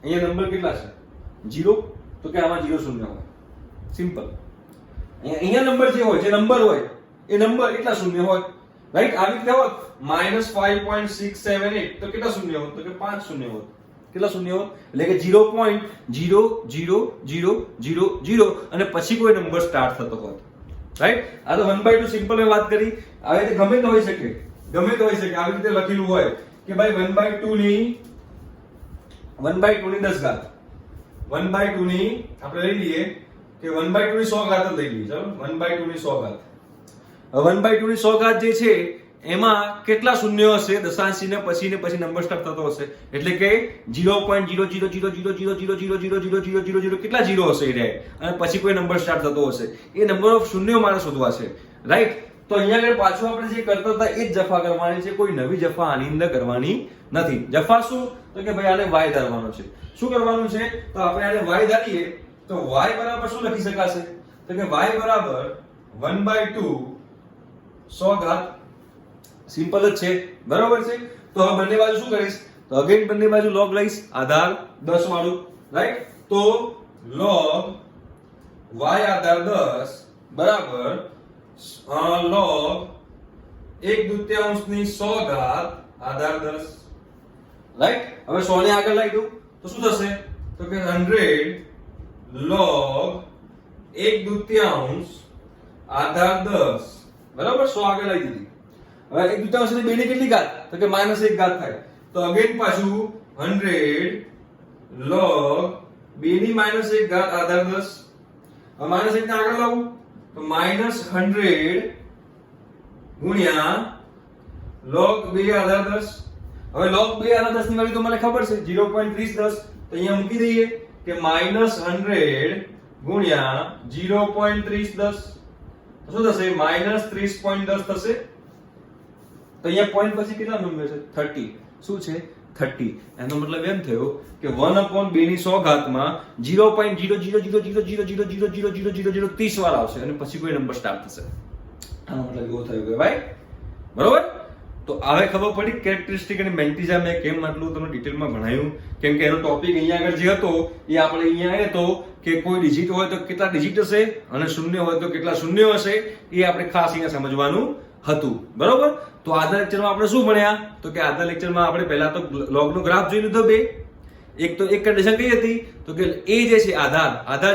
અહીંયા નંબર કેટલા છે? 0. તો કે આમાં 0 શૂન્ય હોય. સિમ્પલ. અહીંયા નંબર જે હોય, જે નંબર હોય એ નંબર કેટલા શૂન્ય હોય? રાઈટ? આવી રીતે હોત -5.678 તો કેટલા શૂન્ય હોત? તો કે 5 શૂન્ય હોત. કેટલા શૂન્ય હોત? એટલે કે 0.00000 અને પછી કોઈ નંબર સ્ટાર્ટ થતો હોત. રાઈટ? આ તો 1/2 સિમ્પલ મેં વાત કરી. આવી રીતે ગમે તે હોઈ શકે. ગમે તે હોઈ શકે. આવી રીતે લખેલું હોય કે ભાઈ 1/2 ની 10 ઘાત, 1/2 ની આપણે લઈ લઈએ કે 1/2 ની 100 ઘાત જ લઈ લઈએ. ચાલો 1/2 ની 100 ઘાત. હવે 1/2 ની 100 ઘાત જે છે એમાં કેટલા શૂન્યો હશે? દશાંશ ચિહ્ન પછી નંબર સ્ટાર્ટ થતો હશે, એટલે કે 0.00000000000 કેટલા ઝીરો હશે એ અને પછી કોઈ નંબર સ્ટાર્ટ થતો હશે. એ નંબર ઓફ શૂન્યો મારે શોધવા છે, રાઈટ? તો અહીંયા આગળ પાછું આપણે જે કરતા હતા એ જ જફા કરવાની છે, કોઈ નવી જફા આની અંદર કરવાની નથી. જફા શું? તો કે ભાઈ આને y ધારવાનો છે. શું કરવાનું છે? તો આપણે આને y ધારીએ તો y બરાબર શું લખી શકાશે? તો કે y બરાબર 1/2 100 ઘાત. સિમ્પલ જ છે, બરાબર છે? તો હવે બંને બાજુ શું કરીશ? તો અગેન બંને બાજુ log લઈશ, આધાર 10 વાળું, રાઈટ? તો log y આધાર 10 બરાબર log 1/2 ની 100 ઘાત આધાર 10, રાઈટ? હવે 100 ને આગળ લાવી દઉં તો શું થશે? તો કે 100 log 1/2 આધાર 10, બરાબર? 100 આગળ લાવી દીધી. હવે 1/2 ની 2 ની કેટલી ઘાત? તો કે -1 ઘાત થાય. તો અગેન પાછું 100 log 2 ની -1 ઘાત આધાર 10. હવે -1 ને આગળ લાવું તો -100 ગુણ્યા log 2 આધાર 10. હવે log 2 આધાર 10 ની વેલ્યુ તો મને ખબર છે 0.3010, તો અહીંયા મૂકી દઈએ કે -100 ગુણ્યા 0.3010 શું થશે? -30.10 થશે. તો અહીંયા પોઈન્ટ પછી કેટલા નંબર છે? 30. શું છે? 30. એનો મતલબ એમ થયો કે 1/2 ની 100 ઘાતમાં 0.00000000030 વાર આવશે અને પછી કોઈ નંબર સ્ટાર્ટ થશે. આનો મતલબ એવો થયો કે ભાઈ, બરોબર? તો હવે ખબર પડી કેરેક્ટરિસ્ટિક અને મેન્ટિઝા મેં કેમ આટલું તમને ડિટેલમાં ભણાવ્યું, કેમ કે એનો ટોપિક અહીંયા આગળ જે હતો એ આપણે અહીંયા આવ્યો હતો કે કોઈ ડિજિટ હોય તો કેટલા ડિજિટ હશે અને શૂન્ય હોય તો કેટલા શૂન્ય હશે, એ આપણે ખાસ અહીંયા સમજવાનું હતું, બરોબર? તો આજના લેક્ચરમાં આપણે શું ભણ્યા? તો કે આજના લેક્ચરમાં આપણે પહેલા તો લોગનો ગ્રાફ જોઈ લીધો બે. એક તો એક કન્ડિશન કઈ હતી? તો કે એ જે છે આધાર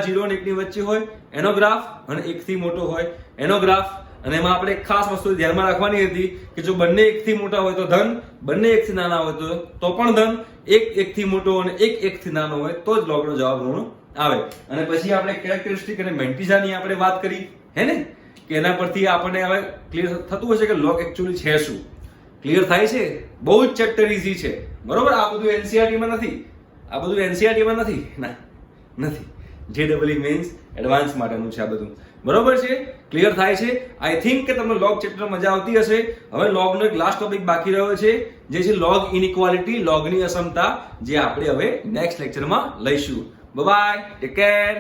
0 અને 1 ની વચ્ચે હોય એનો ગ્રાફ અને 1 થી મોટો હોય એનો ગ્રાફ. અને એમાં આપણે એક ખાસ વસ્તુ ધ્યાનમાં રાખવાની હતી કે જો બંને 1 થી મોટા હોય તો ધન, બંને 1 થી નાના હોય તો પણ ધન, એક 1 થી મોટો અને એક 1 થી નાનો હોય તો જ લોગનો જવાબ ઋણ આવે. અને પછી આપણે કેરેક્ટરિસ્ટિક અને મેન્ટિઝાની આપણે વાત કરી, હે ને? કે એના પરથી આપણને હવે ક્લિયર થતું હશે કે લોગ એક્ચ્યુઅલી છે શું. ક્લિયર થાય છે? બહુ જ ચેપ્ટર ઈઝી છે, બરોબર? આ બધું એનસીઈઆરટી માં નથી, આ બધું એનસીઈઆરટી માં નથી, ના નથી. JEE મેન્સ એડવાન્સ માટેનું છે આ બધું, બરોબર છે? ક્લિયર થાય છે? આઈ થિંક કે તમને લોગ ચેપ્ટર મજા આવતી હશે. હવે લોગનો એક લાસ્ટ ટોપિક બાકી રહ્યો છે જે છે લોગ ઇનઇક્વાલિટી, લોગની અસમતા, જે આપણે હવે નેક્સ્ટ લેક્ચરમાં લઈશું. Bye bye, take care.